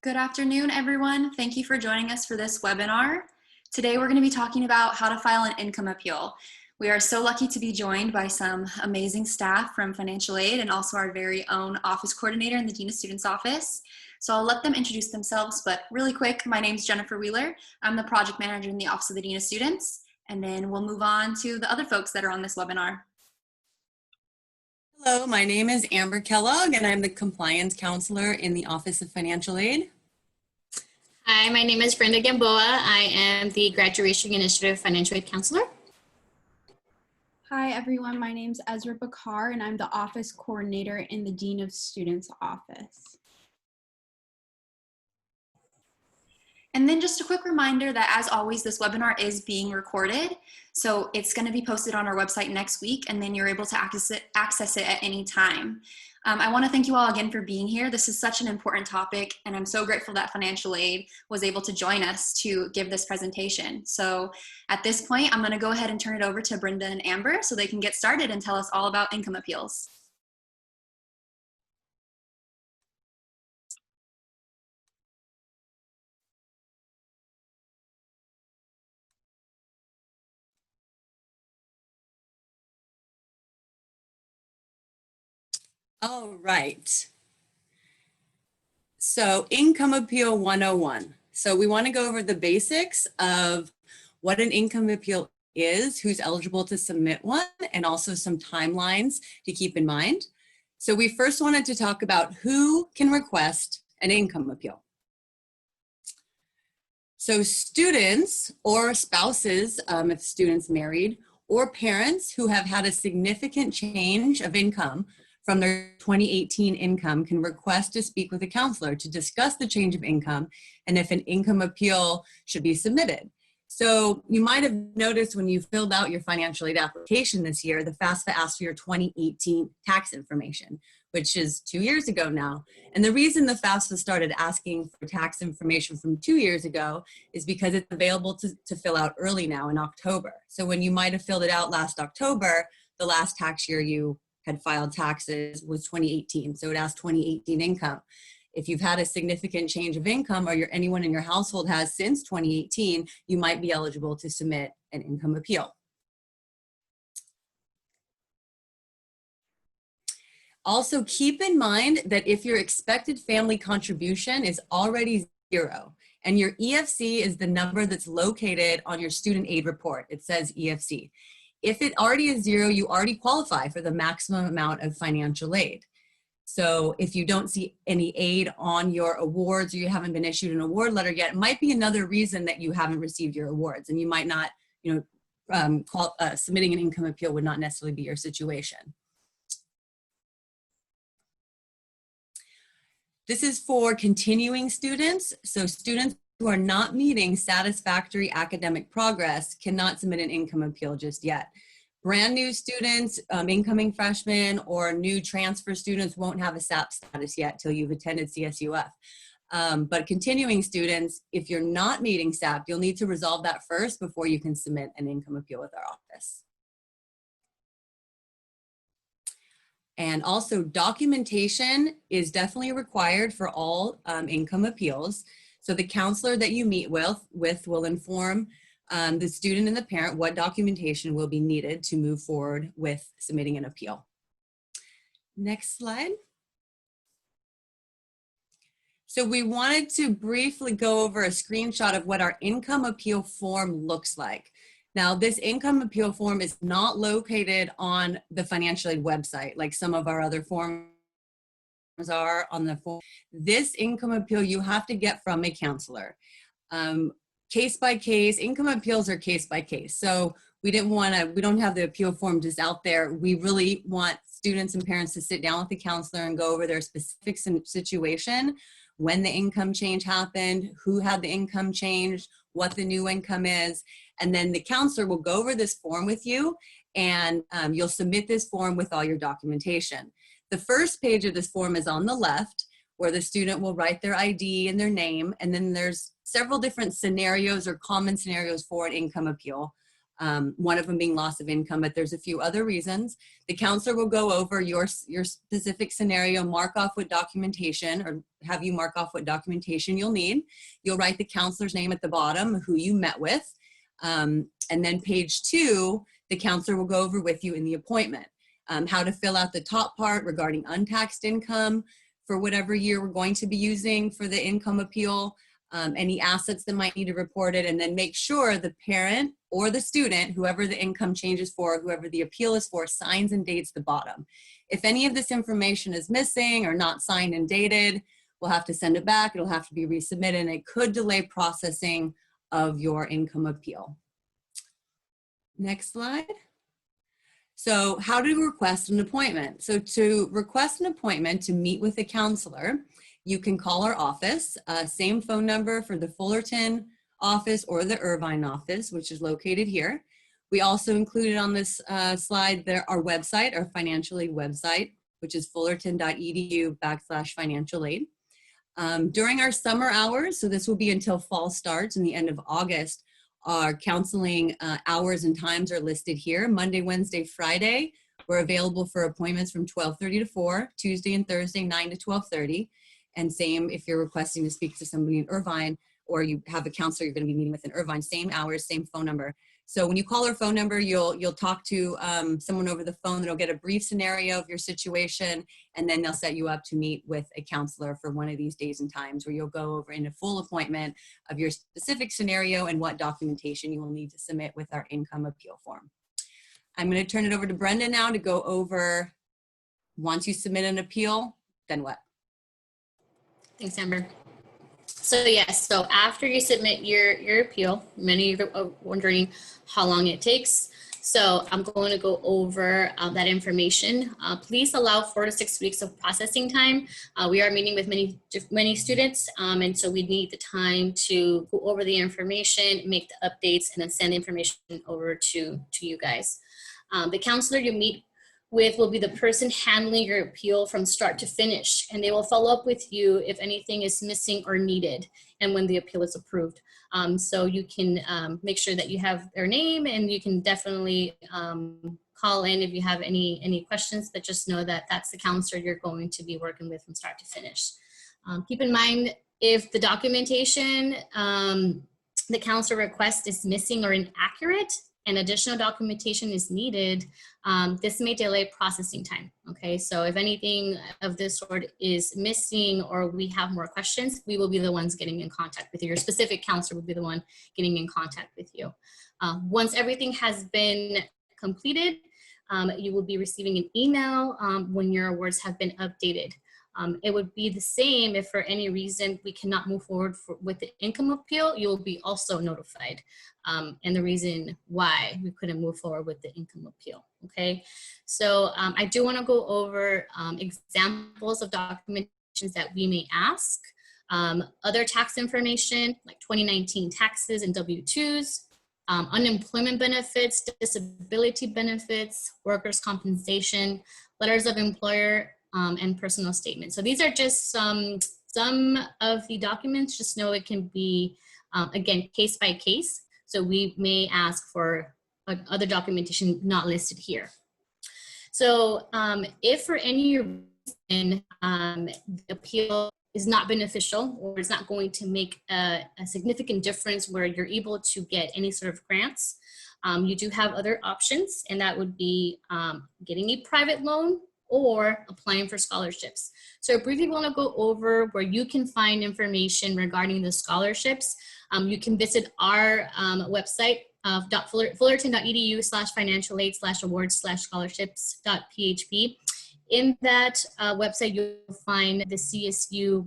Good afternoon, everyone. Thank you for joining us for this webinar. Today, we're going to be talking about how to file an income appeal. We are so lucky to be joined by some amazing staff from financial aid and also our very own office coordinator in the Dean of Students office. So I'll let them introduce themselves, but really quick, my name is Jennifer Wheeler. I'm the project manager in the Office of the Dean of Students, and then we'll move on to the other folks that are on this webinar. Hello, my name is Amber Kellogg, and I'm the Compliance Counselor in the Office of Financial Aid. Hi, my name is Brenda Gamboa. I am the Graduation Initiative Financial Aid Counselor. Hi, everyone. My name is Ezra Bakar, and I'm the Office Coordinator in the Dean of Students office. And then just a quick reminder that, as always, this webinar is being recorded. So it's going to be posted on our website next week, and then you're able to access it at any time. I want to thank you all again for being here. This is such an important topic, and I'm so grateful that financial aid was able to join us to give this presentation. So at this point, I'm going to go ahead and turn it over to Brenda and Amber so they can get started and tell us all about income appeals. All right. So Income Appeal 101. So we want to go over the basics of what an income appeal is, who's eligible to submit one, and also some timelines to keep in mind. So we first wanted to talk about who can request an income appeal. So students or spouses, if students married, or parents who have had a significant change of income from their 2018 income can request to speak with a counselor to discuss the change of income and if an income appeal should be submitted. So you might have noticed when you filled out your financial aid application this year, the FAFSA asked for your 2018 tax information, which is 2 years ago now. And the reason the FAFSA started asking for tax information from 2 years ago is because it's available to fill out early now in October. So when you might have filled it out last October, the last tax year you had filed taxes was 2018. So it asked 2018 income. If you've had a significant change of income or anyone in your household has since 2018, you might be eligible to submit an income appeal. Also keep in mind that if your expected family contribution is already 0 and your EFC is the number that's located on your student aid report, it says EFC. If it already is 0, you already qualify for the maximum amount of financial aid. So if you don't see any aid on your awards or you haven't been issued an award letter yet, it might be another reason that you haven't received your awards, and you might not, submitting an income appeal would not necessarily be your situation. This is for continuing students. So students who are not meeting satisfactory academic progress cannot submit an income appeal just yet. Brand new students, incoming freshmen, or new transfer students won't have a SAP status yet till you've attended CSUF. But continuing students, if you're not meeting SAP, you'll need to resolve that first before you can submit an income appeal with our office. And also documentation is definitely required for all income appeals. So the counselor that you meet with will inform the student and the parent what documentation will be needed to move forward with submitting an appeal. Next slide. So we wanted to briefly go over a screenshot of what our income appeal form looks like. Now, this income appeal form is not located on the financial aid website like some of our other forms are on the form. This income appeal you have to get from a counselor. Case by case, income appeals are case by case. So we don't have the appeal form just out there. We really want students and parents to sit down with the counselor and go over their specific situation, when the income change happened, who had the income change, what the new income is, and then the counselor will go over this form with you, and you'll submit this form with all your documentation. The first page of this form is on the left, where the student will write their ID and their name, and then there's several different scenarios or common scenarios for an income appeal. one of them being loss of income, but there's a few other reasons. The counselor will go over your specific scenario, mark off what documentation, or have you mark off what documentation you'll need. You'll write the counselor's name at the bottom, who you met with. And then page 2, the counselor will go over with you in the appointment, how to fill out the top part regarding untaxed income for whatever year we're going to be using for the income appeal, any assets that might need to report it, and then make sure the parent or the student, whoever the income change is for, whoever the appeal is for, signs and dates the bottom. If any of this information is missing or not signed and dated, we'll have to send it back. It'll have to be resubmitted, and it could delay processing of your income appeal. Next slide. So how to request an appointment. So to request an appointment to meet with a counselor, you can call our office, same phone number for the Fullerton office or the Irvine office, which is located here. We also included on this slide there our website, our financial aid website, which is fullerton.edu/financial aid. During our summer hours, so this will be until fall starts in the end of August, our counseling hours and times are listed here. Monday, Wednesday, Friday, we're available for appointments from 12:30 to 4, Tuesday and Thursday, 9 to 12:30. And same if you're requesting to speak to somebody in Irvine, or you have a counselor you're going to be meeting with in Irvine, same hours, same phone number. So when you call our phone number, you'll talk to someone over the phone that'll get a brief scenario of your situation, and then they'll set you up to meet with a counselor for one of these days and times where you'll go over in a full appointment of your specific scenario and what documentation you will need to submit with our income appeal form. I'm going to turn it over to Brenda now to go over, once you submit an appeal, then what? Thanks, Amber. So yes, so after you submit your appeal, many of you are wondering how long it takes. So I'm going to go over that information. Please allow 4 to 6 weeks of processing time. We are meeting with many students, and so we need the time to go over the information, make the updates, and then send information over to you guys. The counselor you meet with will be the person handling your appeal from start to finish, and they will follow up with you if anything is missing or needed and when the appeal is approved. So you can make sure that you have their name, and you can definitely call in if you have any questions, but just know that that's the counselor you're going to be working with from start to finish. Keep in mind, if the documentation the counselor request is missing or inaccurate, and additional documentation is needed, this may delay processing time, okay? So if anything of this sort is missing or we have more questions, we will be the ones getting in contact with you. Your specific counselor will be the one getting in contact with you. Once everything has been completed, you will be receiving an email when your awards have been updated. It would be the same if for any reason we cannot move forward with the income appeal, you will be also notified. And the reason why we couldn't move forward with the income appeal, okay? So I do wanna go over examples of documentations that we may ask. Other tax information, like 2019 taxes and W-2s, unemployment benefits, disability benefits, workers' compensation, letters of employer, and personal statements. So these are just some of the documents. Just know it can be, again, case by case. So we may ask for other documentation not listed here. So if for any reason the appeal is not beneficial or it's not going to make a significant difference where you're able to get any sort of grants, you do have other options, and that would be getting a private loan or applying for scholarships. So I briefly want to go over where you can find information regarding the scholarships. You can visit our website of fullerton.edu/financial aid/awards/scholarships.php. In that website, you'll find the CSU,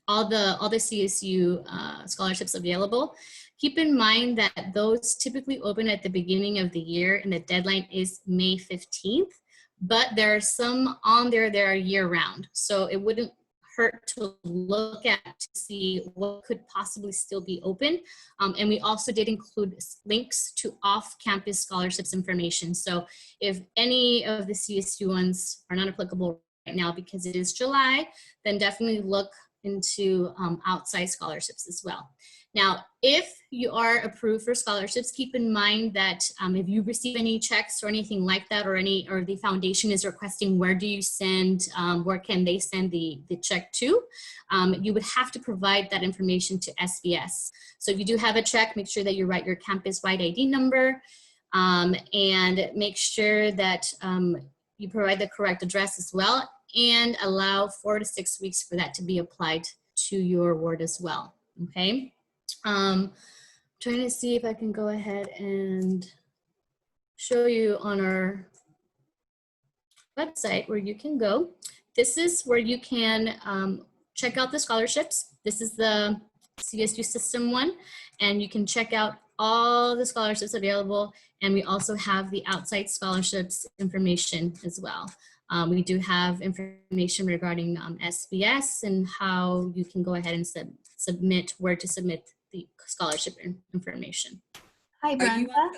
all the CSU scholarships available. Keep in mind that those typically open at the beginning of the year, and the deadline is May 15th, but there are some on there that are year round. So it wouldn't hurt to look at to see what could possibly still be open. And we also did include links to off-campus scholarships information. So if any of the CSU ones are not applicable right now because it is July, then definitely look into outside scholarships as well. Now, if you are approved for scholarships, keep in mind that if you receive any checks or anything like that, or the foundation is requesting where do you send, where can they send the check to, you would have to provide that information to SVS. So if you do have a check, make sure that you write your campus-wide ID number, and make sure that you provide the correct address as well, and allow 4 to 6 weeks for that to be applied to your award as well, okay? Trying to see if I can go ahead and show you on our website where you can go. This is where you can check out the scholarships. This is the CSU system one, and you can check out all the scholarships available, and we also have the outside scholarships information as well. We do have information regarding SBS and how you can go ahead and submit, where to submit the scholarship information. Hi, Brenda.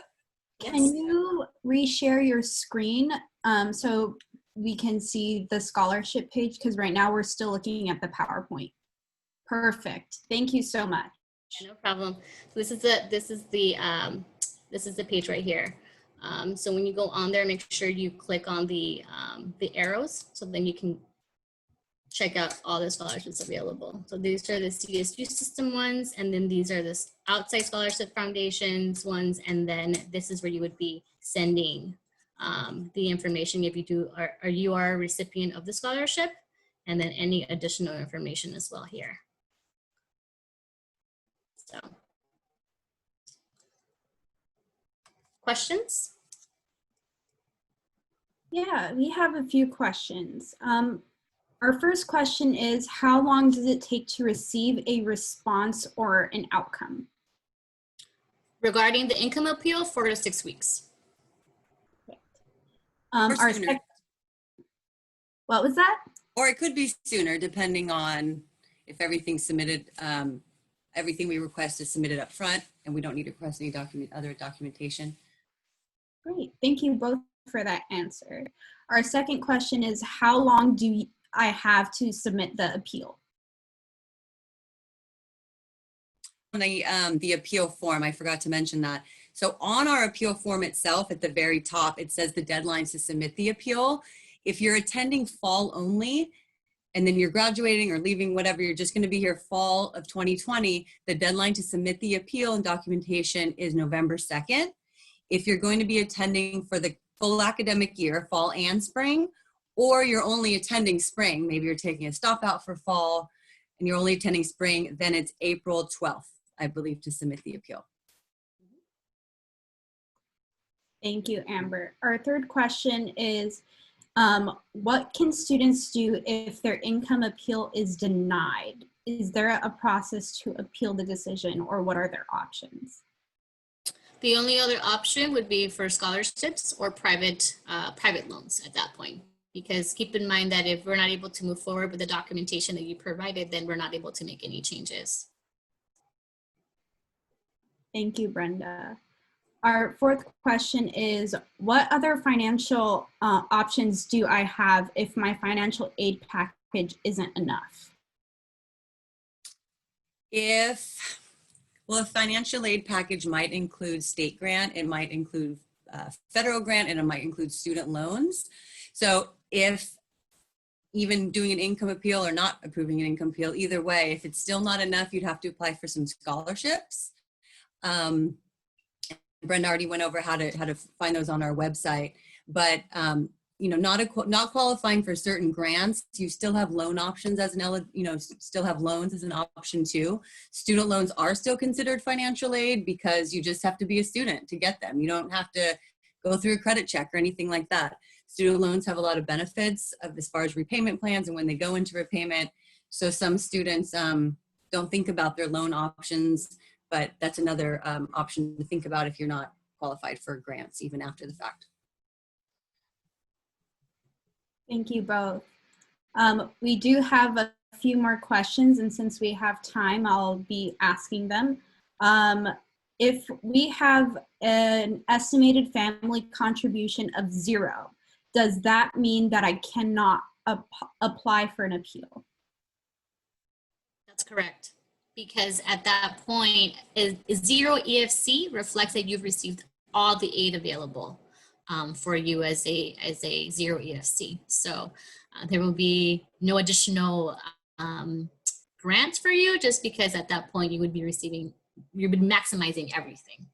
Can you reshare your screen so we can see the scholarship page? Because right now we're still looking at the PowerPoint. Perfect. Thank you so much. Yeah, no problem. So this is the page right here. So when you go on there, make sure you click on the arrows, so then you can check out all the scholarships available. So these are the CSU system ones, and then these are the outside scholarship foundations ones, and then this is where you would be sending the information if you are a recipient of the scholarship, and then any additional information as well here. So, questions? Yeah, we have a few questions. Our first question is, how long does it take to receive a response or an outcome? Regarding the income appeal, 4 to 6 weeks. What was that? Or it could be sooner, depending on if everything's submitted, everything we request is submitted up front, and we don't need to request any other documentation. Great, thank you both for that answer. Our second question is, how long do I have to submit the appeal? The appeal form, I forgot to mention that. So on our appeal form itself, at the very top, it says the deadlines to submit the appeal. If you're attending fall only, and then you're graduating or leaving, whatever, you're just going to be here fall of 2020, the deadline to submit the appeal and documentation is November 2nd. If you're going to be attending for the full academic year, fall and spring, or you're only attending spring, maybe you're taking a stop out for fall and you're only attending spring, then it's April 12th, I believe, to submit the appeal. Thank you, Amber. Our third question is, what can students do if their income appeal is denied? Is there a process to appeal the decision, or what are their options? The only other option would be for scholarships or private loans at that point. Because keep in mind that if we're not able to move forward with the documentation that you provided, then we're not able to make any changes. Thank you, Brenda. Our fourth question is, what other financial options do I have if my financial aid package isn't enough? If financial aid package might include state grant, it might include federal grant, and it might include student loans. So if even doing an income appeal or not approving an income appeal, either way, if it's still not enough, you'd have to apply for some scholarships. Brenda already went over how to find those on our website, but you know, not qualifying for certain grants, you still have loan options as still have loans as an option too. Student loans are still considered financial aid because you just have to be a student to get them. You don't have to go through a credit check or anything like that. Student loans have a lot of benefits as far as repayment plans and when they go into repayment. So some students don't think about their loan options, but that's another option to think about if you're not qualified for grants even after the fact. Thank you both. We do have a few more questions, and since we have time, I'll be asking them. If we have an estimated family contribution of 0, does that mean that I cannot apply for an appeal? That's correct. Because at that point, zero EFC reflects that you've received all the aid available for you as a zero EFC. So there will be no additional grants for you, just because at that point you would be maximizing everything.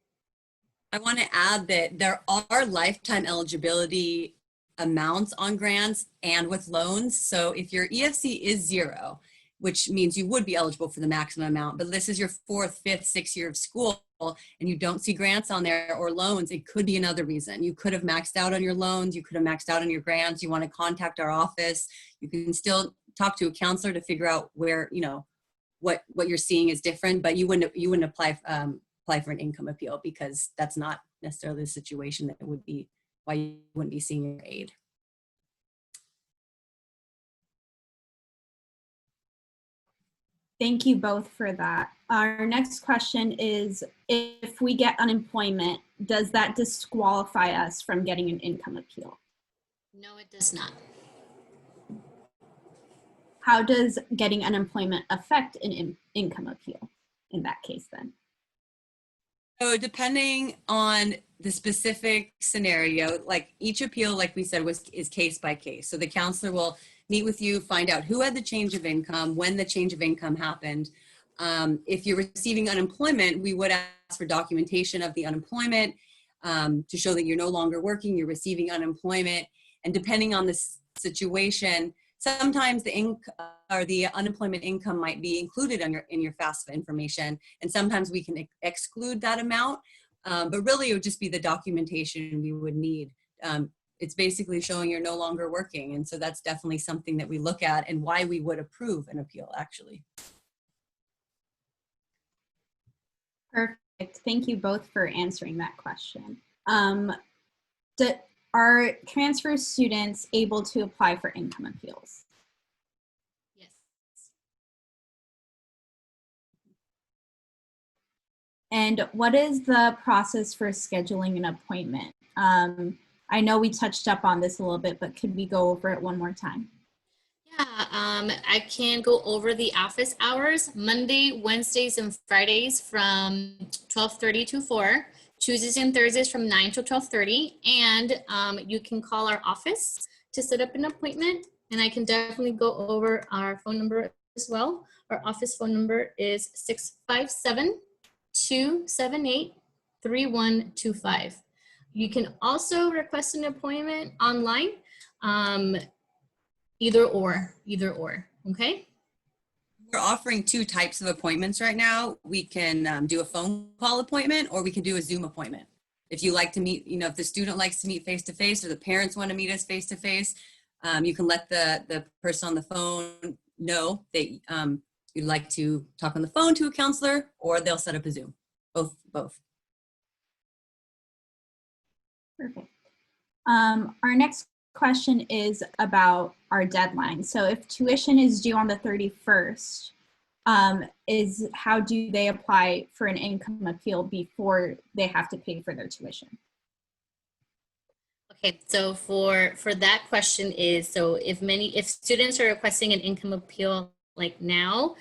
I want to add that there are lifetime eligibility amounts on grants and with loans. So if your EFC is 0, which means you would be eligible for the maximum amount, but this is your 4th, 5th, 6th year of school and you don't see grants on there or loans, it could be another reason. You could have maxed out on your loans, you could have maxed out on your grants, you want to contact our office. You can still talk to a counselor to figure out where, you know, what you're seeing is different, but you wouldn't apply for an income appeal, because that's not necessarily the situation that would be why you wouldn't be seeing your aid. Thank you both for that. Our next question is, if we get unemployment, does that disqualify us from getting an income appeal? No, it does not. How does getting unemployment affect an income appeal in that case then? So depending on the specific scenario, like each appeal, like we said, is case by case. So the counselor will meet with you, find out who had the change of income, when the change of income happened. If you're receiving unemployment, we would ask for documentation of the unemployment to show that you're no longer working, you're receiving unemployment. And depending on the situation, sometimes the unemployment income might be included in your FAFSA information, and sometimes we can exclude that amount. But really, it would just be the documentation we would need. It's basically showing you're no longer working, and so that's definitely something that we look at and why we would approve an appeal, actually. Perfect. Thank you both for answering that question. Are transfer students able to apply for income appeals? Yes. And what is the process for scheduling an appointment? I know we touched up on this a little bit, but could we go over it one more time? Yeah, I can go over the office hours: Monday, Wednesdays, and Fridays from 12:30 to 4. Tuesdays and Thursdays from 9 to 12:30. And you can call our office to set up an appointment. And I can definitely go over our phone number as well. Our office phone number is 657-278-3125. You can also request an appointment online, either or, okay? We're offering 2 types of appointments right now. We can do a phone call appointment, or we can do a Zoom appointment. If you like to meet, if the student likes to meet face-to-face, or the parents want to meet us face-to-face, you can let the person on the phone know that you'd like to talk on the phone to a counselor, or they'll set up a Zoom, both. Perfect. Our next question is about our deadline. So if tuition is due on the 31st, how do they apply for an income appeal before they have to pay for their tuition? Okay, so for that question is, so if students are requesting an income appeal like now,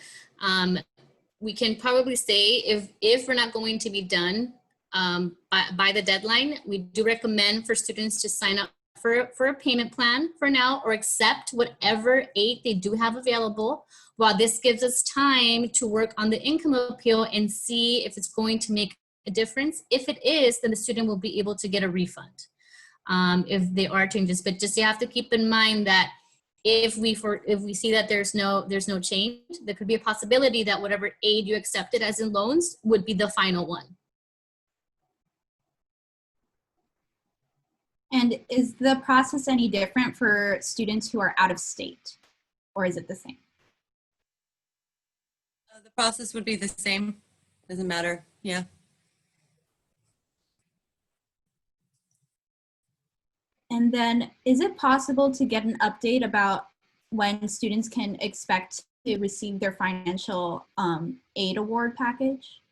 we can probably say if we're not going to be done by the deadline, we do recommend for students to sign up for a payment plan for now, or accept whatever aid they do have available, while this gives us time to work on the income appeal and see if it's going to make a difference. If it is, then the student will be able to get a refund if there are changes. But just you have to keep in mind that if we see that there's no change, there could be a possibility that whatever aid you accepted, as in loans, would be the final one. And is the process any different for students who are out of state, or is it the same? The process would be the same. Doesn't matter. Yeah. And then is it possible to get an update about when students can expect to receive their financial aid award package?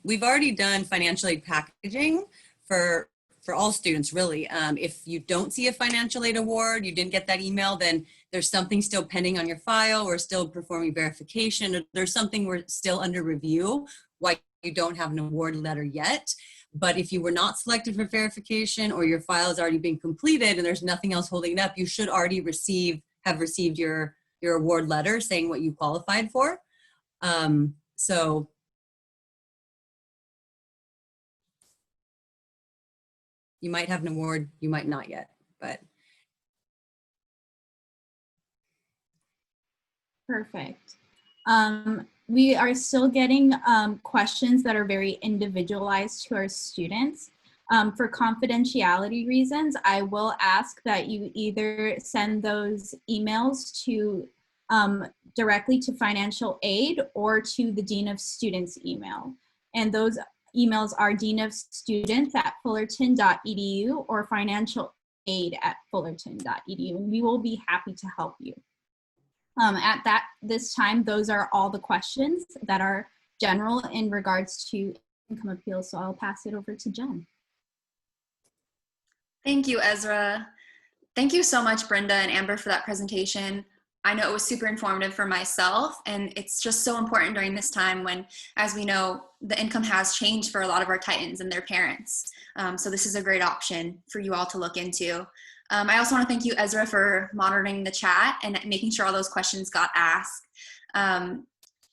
We've already done financial aid packaging for all students, really. If you don't see a financial aid award, you didn't get that email, then there's something still pending on your file, we're still performing verification, or there's something we're still under review, why you don't have an award letter yet. But if you were not selected for verification or your file has already been completed and there's nothing else holding it up, you should already have received your award letter saying what you qualified for. So you might have an award, you might not yet, but. Perfect. We are still getting questions that are very individualized to our students. For confidentiality reasons, I will ask that you either send those emails to directly to financial aid or to the Dean of Students email. And those emails are deanofstudents@fullerton.edu or financialaid@fullerton.edu, and we will be happy to help you. At this time, those are all the questions that are general in regards to income appeals. So I'll pass it over to Jen. Thank you, Ezra. Thank you so much, Brenda and Amber, for that presentation. I know it was super informative for myself, and it's just so important during this time when, as we know, the income has changed for a lot of our Titans and their parents. So this is a great option for you all to look into. I also want to thank you, Ezra, for monitoring the chat and making sure all those questions got asked.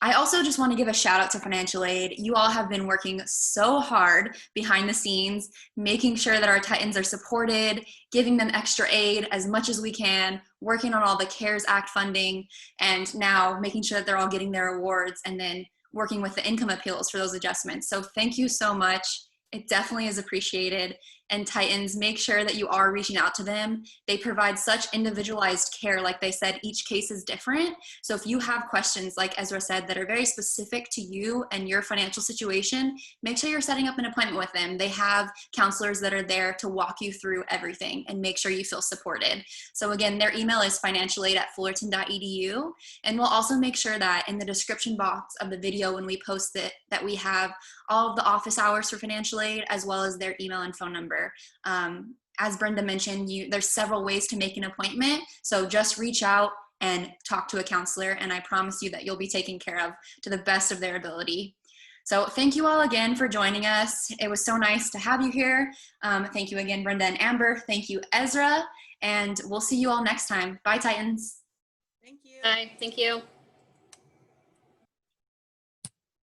I also just want to give a shout out to financial aid. You all have been working so hard behind the scenes, making sure that our Titans are supported, giving them extra aid as much as we can, working on all the CARES Act funding, and now making sure that they're all getting their awards and then working with the income appeals for those adjustments. So thank you so much. It definitely is appreciated. And Titans, make sure that you are reaching out to them. They provide such individualized care. Like they said, each case is different. So if you have questions, like Ezra said, that are very specific to you and your financial situation, make sure you're setting up an appointment with them. They have counselors that are there to walk you through everything and make sure you feel supported. So again, their email is financialaid@fullerton.edu. And we'll also make sure that in the description box of the video when we post it, that we have all of the office hours for financial aid, as well as their email and phone number. As Brenda mentioned, there's several ways to make an appointment, so just reach out and talk to a counselor, and I promise you that you'll be taken care of to the best of their ability. So thank you all again for joining us. It was so nice to have you here. Thank you again, Brenda and Amber. Thank you, Ezra, and we'll see you all next time. Bye, Titans. Thank you. Bye. Thank you.